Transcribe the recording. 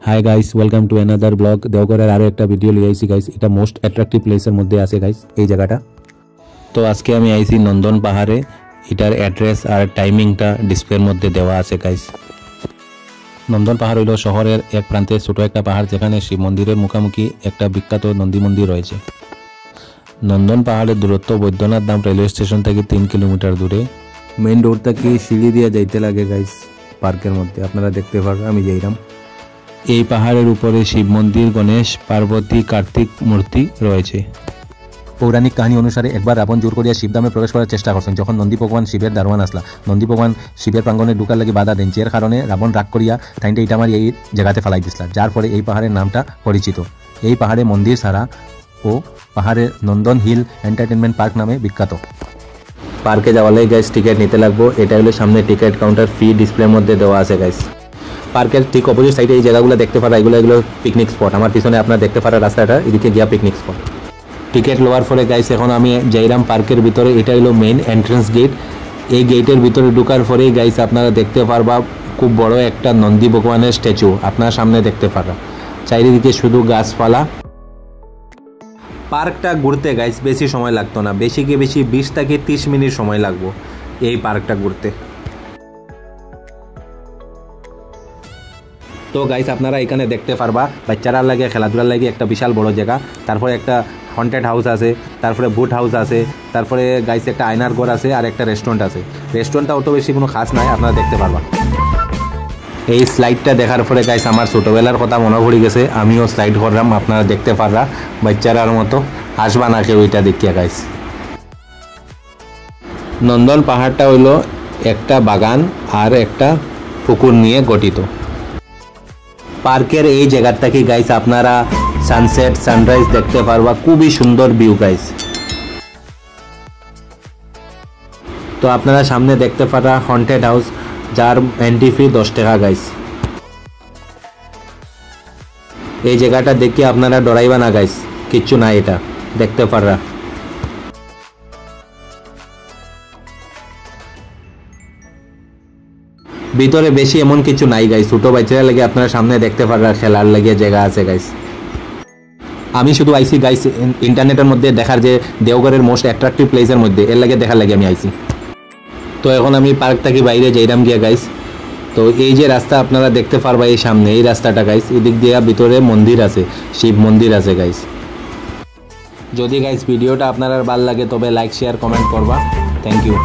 High guys, welcome to another vlog. দেওঘরের আরও একটা ভিডিও লিয়ে আইছি গাইস। এটা মোস্ট অ্যাট্রাকটিভ প্লেসের মধ্যে আছে গাইস এই জায়গাটা। তো আজকে আমি আইছি নন্দন পাহাড়ে। এটার অ্যাড্রেস আর টাইমিংটা ডিসপ্লের মধ্যে দেওয়া আছে গাইস। নন্দন পাহাড় হইল শহরের এক প্রান্তে ছোট একটা পাহাড়, যেখানে শিব মন্দিরের মুখোমুখি একটা বিখ্যাত নন্দী মন্দির রয়েছে। নন্দন পাহাড়ের দূরত্ব বৈদ্যনাথ ধাম রেলওয়ে স্টেশন থেকে 3 কিলোমিটার দূরে। মেইন রোড থেকে সিঁড়ি দিয়ে যাইতে লাগে গাইস পার্কের মধ্যে। আপনারা দেখতে পারেন আমি যাইলাম। এই পাহাড়ের উপরে শিব মন্দির, গণেশ, পার্বতী, কার্তিক মূর্তি রয়েছে। পৌরাণিক কাহিনী অনুসারে একবার রাবণ জোর করিয়া শিবধামে প্রবেশ করার চেষ্টা করছেন। যখন নন্দী ভগবান শিবের দারোয়ান আসলা, নন্দী ভগবান শিবের প্রাঙ্গণে ঢুকার লাগি বাধা দেন, যার কারণে রাবণ রাগ করিয়া তাইনটা ইটা মারি এই জায়গাতে ফেলাই দিছিল, যার ফলে এই পাহাড়ের নামটা পরিচিত। এই পাহাড়ে মন্দির ছাড়া ও পাহাড়ে নন্দন হিল এন্টারটেনমেন্ট পার্ক নামে বিখ্যাত। পার্কে যাওয়ার লাগি গাইস টিকিট নিতে লাগবো। এটা হলো সামনে টিকিট কাউন্টার, ফি ডিসপ্লের মধ্যে দেওয়া আছে গাইস। পার্কের ঠিক অপোজিট সাইডে এই জায়গাগুলো দেখতে পারা, এগুলো পিকনিক স্পট। আমার পিছনে আপনারা দেখতে পারা রাস্তাটা, এদিকে গিয়া পিকনিক স্পট। টিকিট লওয়ার পরে গাইস এখন আমি যাইলাম পার্কের ভিতরে। এটা হলো মেইন এন্ট্রেন্স গেট। এই গেটের ভিতরে ঢোকার পরেই গাইস আপনারা দেখতে পারবা খুব বড় একটা নন্দী ভগবানের স্ট্যাচু আপনার সামনে দেখতে পারা। চারিদিকে শুধু গাছপালা। পার্কটা ঘুরতে গাইস বেশি সময় লাগতো না, বেশি 20 থেকে 30 মিনিট সময় লাগবো এই পার্কটা ঘুরতে। তো গাইস আপনারা এখানে দেখতে পারবা বাচ্চারা লাগে খেলাধুলার লাগে একটা বিশাল বড় জায়গা। তারপরে একটা হন্টেড হাউস আছে, তারপরে বুট হাউস আছে, তারপরে গাইস একটা আয়নার ঘর আছে, আর একটা রেস্টুরেন্ট আছে। রেস্টুরেন্টটা অত বেশি কোনো খাস নাই, আপনারা দেখতে পারবা। এই স্লাইডটা দেখার পরে গাইস আমার ছোটোবেলার কথা মনে পড়ে গেছে। আমিও স্লাইড করলাম, আপনারা দেখতে পাররা বাচ্চারার মতো। আসবা না কেউ এটা দেখিয়া গাইস। নন্দন পাহাড়টা হইল একটা বাগান আর একটা পুকুর নিয়ে গঠিত। পার্কের এই জায়গার থেকে গাইস আপনারা সানসেট সানরাইজ দেখতে পারবা, খুবই সুন্দর ভিউ গাইস। তো আপনারা সামনে দেখতে পারা হন্টেড হাউস, যার এন্ট্রি ফি 10 টাকা গাইস। এই জায়গাটা দেখে আপনারা ডরাইবা না গাইস, কিচ্ছু না, এটা দেখতে পাররা। ভিতরে বেশি এমন কিছু নাই গাইস, ছোট বাচ্চারা লাগে আপনারা সামনে দেখতে পাররা, খেলার লাগে জায়গা আছে গাইস। আমি শুধু আইসি গাইস ইন্টারনেটের মধ্যে দেখার যে দেওঘরের মোস্ট অ্যাট্রাকটিভ প্লেসের মধ্যে, এর লাগে দেখার লাগে আমি আইসি। তো এখন আমি পার্ক থেকে বাইরে যাইলাম গিয়া গাইস। তো এই যে রাস্তা আপনারা দেখতে পারবা এই সামনে এই রাস্তাটা গাইস, এদিক দিয়ে ভিতরে মন্দির আছে, শিব মন্দির আছে গাইস। যদি গাইস ভিডিওটা আপনার ভালো লাগে তবে লাইক শেয়ার কমেন্ট করবা। Thank you.